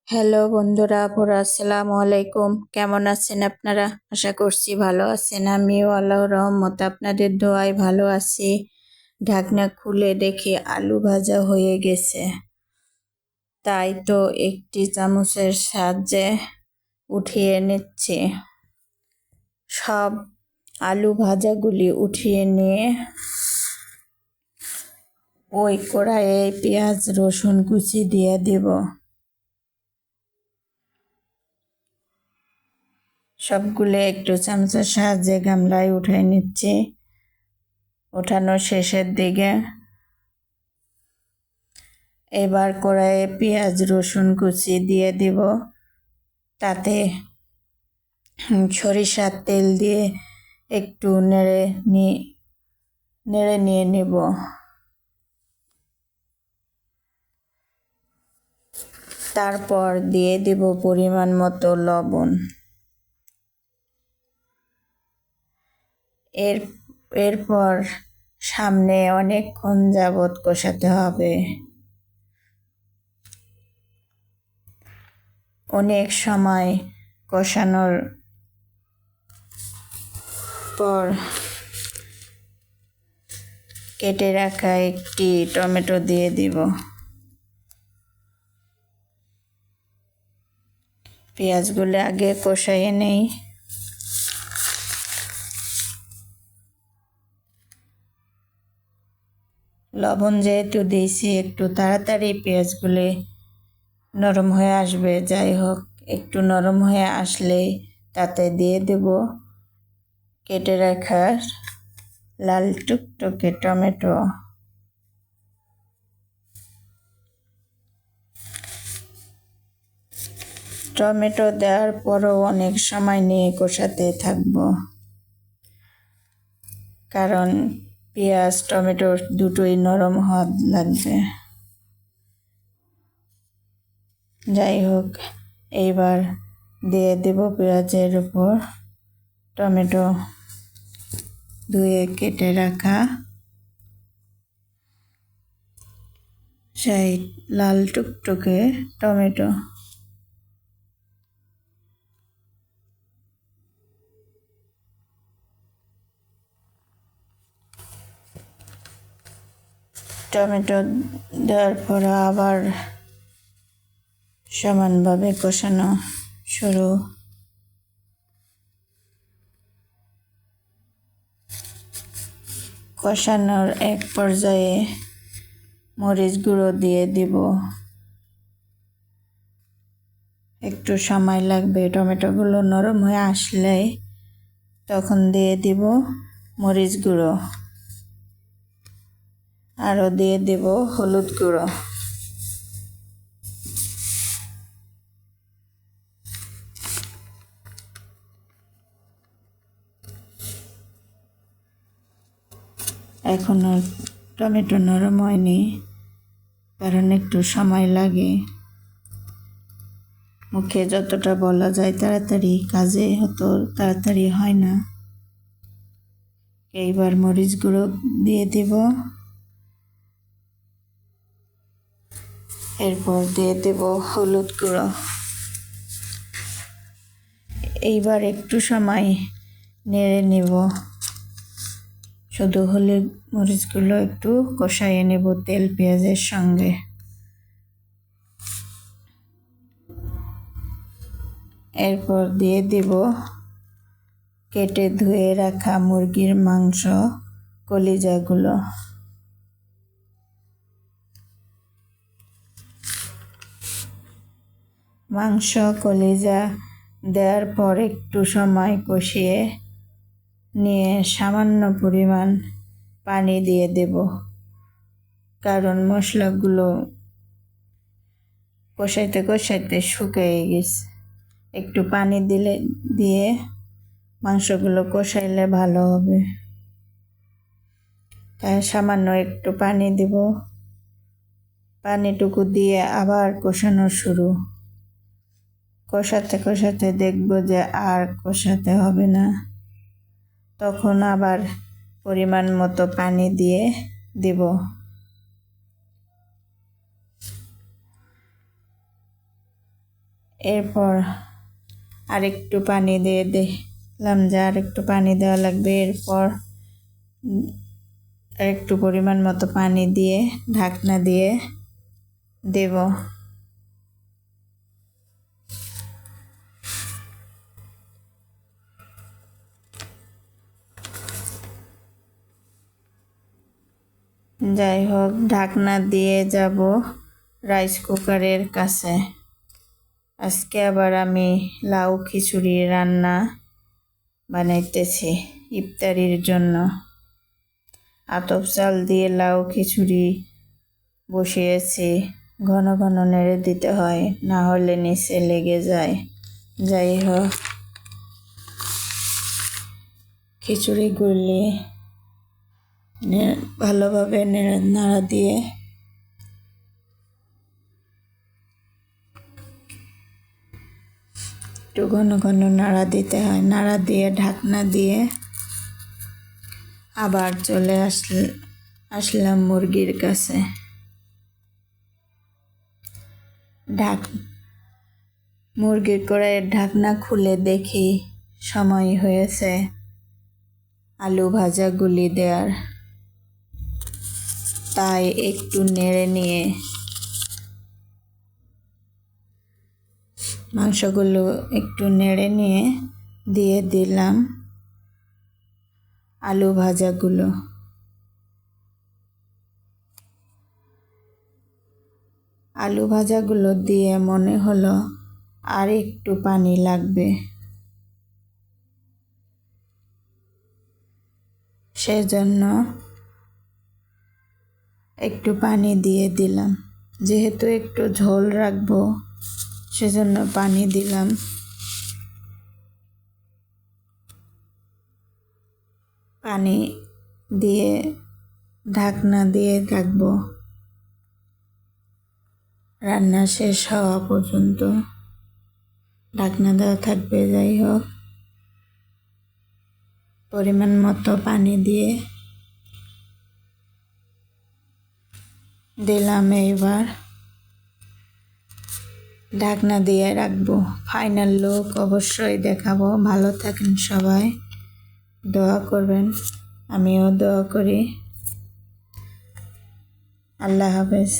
Hello বন্ধুরা, আসসালামু আলাইকুম। কেমন আছেন আপনারা? আশা করছি ভালো আছেন। আমিও আল্লাহর রহমতে আপনাদের দোয়ায় ভালো আছি। ঢাকনা খুলে দেখি আলু ভাজা হয়ে গেছে, তাই তো একটি চামচের সাহায্যে উঠিয়ে নিচ্ছি। সব আলু ভাজাগুলি উঠিয়ে নিয়ে ওই কড়াইয়ে পেঁয়াজ রসুন কুচি দিয়ে দেব। সবগুলো একটু চামচের সাহায্যে গামলায় উঠাই নিচ্ছি। ওঠানোর শেষের দিকে এবার কড়াইয়ে পেঁয়াজ রসুন কুচি দিয়ে দিব। তাতে সরিষার তেল দিয়ে একটু নেড়ে নিয়ে নেব। তারপর দিয়ে দেব পরিমাণ মতো লবণ। এরপর সামনে অনেকক্ষণ যাবৎ কষাতে হবে। অনেক সময় কষানোর পর কেটে রাখা একটি টমেটো দিয়ে দিব। পেঁয়াজগুলো আগে কষাইয়ে নেই। লবণ যেহেতু দিয়েছি, একটু তাড়াতাড়ি পেঁয়াজগুলি নরম হয়ে আসবে। যাই হোক, একটু নরম হয়ে আসলে তাতে দিয়ে দেব কেটে রাখা লাল টুকটুকে টমেটো। টমেটো দেওয়ার পরও অনেক সময় নিয়ে কষাতে থাকবো, কারণ পেঁয়াজ টমেটো দুটোই নরম হওয়া লাগবে। যাই হোক, এইবার দিয়ে দেব পেঁয়াজের উপর টমেটো ধুয়ে কেটে রাখা সেই লাল টুকটুকে টমেটো। টমেটো দেওয়ার পর আবার সমানভাবে কষানো শুরু। কষানোর এক পর্যায়ে মরিচ গুঁড়ো দিয়ে দিব। একটু সময় লাগবে, টমেটোগুলো নরম হয়ে আসলে তখন দিয়ে দিব মরিচ গুঁড়ো। আরও দিয়ে দেব হলুদ গুঁড়ো। এখনও টমেটো নরম হয়নি, কারণ একটু সময় লাগে। মুখে যতটা বলা যায় তাড়াতাড়ি, কাজে হতো তাড়াতাড়ি হয় না। এইবার মরিচ গুঁড়ো দিয়ে দেব। এরপর দিয়ে দেব হলুদ গুঁড়ো। এইবার একটু সময় নেড়ে নেব। শুধু হলুদ মরিচগুলো একটু কষাইয়ে নেব তেল পেঁয়াজের সঙ্গে। এরপর দিয়ে দেব কেটে ধুয়ে রাখা মুরগির মাংস কলিজাগুলো। মাংস কলিজা দেওয়ার পর একটু সময় কষিয়ে নিয়ে সামান্য পরিমাণ পানি দিয়ে দেব, কারণ মশলাগুলো কষাইতে কষাইতে শুকিয়ে গেছে। একটু পানি দিয়ে মাংসগুলো কষাইলে ভালো হবে। তাই সামান্য একটু পানি দেব। পানিটুকু দিয়ে আবার কষানো শুরু। কষাতে কষাতে দেখব যে আর কষাতে হবে না, তখন আবার পরিমাণ মতো পানি দিয়ে দেব। এরপর আরেকটু পানি দিয়ে দেখলাম যে আরেকটু পানি দেওয়া লাগবে। এরপর আরেকটু পরিমাণ মতো পানি দিয়ে ঢাকনা দিয়ে দেব। যাই হোক, ঢাকনা দিয়ে যাব রাইস কুকারের কাছে। আজকে আবার আমি লাউ খিচুড়ি রান্না বানাইতেছি ইফতারির জন্য। আতপ চাল দিয়ে লাউ খিচুড়ি বসিয়েছি। ঘন ঘন নেড়ে দিতে হয়, না হলে নিচে লেগে যায়। যাই হোক, খিচুড়িগুলি ভালোভাবে নাড়া দিয়ে একটু ঘন ঘন নাড়া দিতে হয়। নাড়া দিয়ে ঢাকনা দিয়ে আবার চলে আসলাম মুরগির কাছে। মুরগির কড়াইয়ের ঢাকনা খুলে দেখি সময় হয়েছে আলু ভাজাগুলি দেওয়ার। তাই একটু নেড়ে নিয়ে মাংসগুলো একটু নেড়ে নিয়ে দিয়ে দিলাম আলু ভাজাগুলো। আলু ভাজাগুলো দিয়ে মনে হলো আর একটু পানি লাগবে, সেজন্য একটু পানি দিয়ে দিলাম। যেহেতু একটু ঝোল রাখবো, সেজন্য পানি দিলাম। পানি দিয়ে ঢাকনা দিয়ে রাখবো রান্না শেষ হওয়া পর্যন্ত। ঢাকনা দেওয়া থাকবে। যাই হোক, পরিমাণ মতো পানি দিয়ে দিলাম। এইবার ঢাকনা দিয়ে রাখবো। ফাইনাল লুক অবশ্যই দেখাবো। ভালো থাকেন সবাই, দোয়া করবেন, আমিও দোয়া করি। আল্লাহ হাফেজ।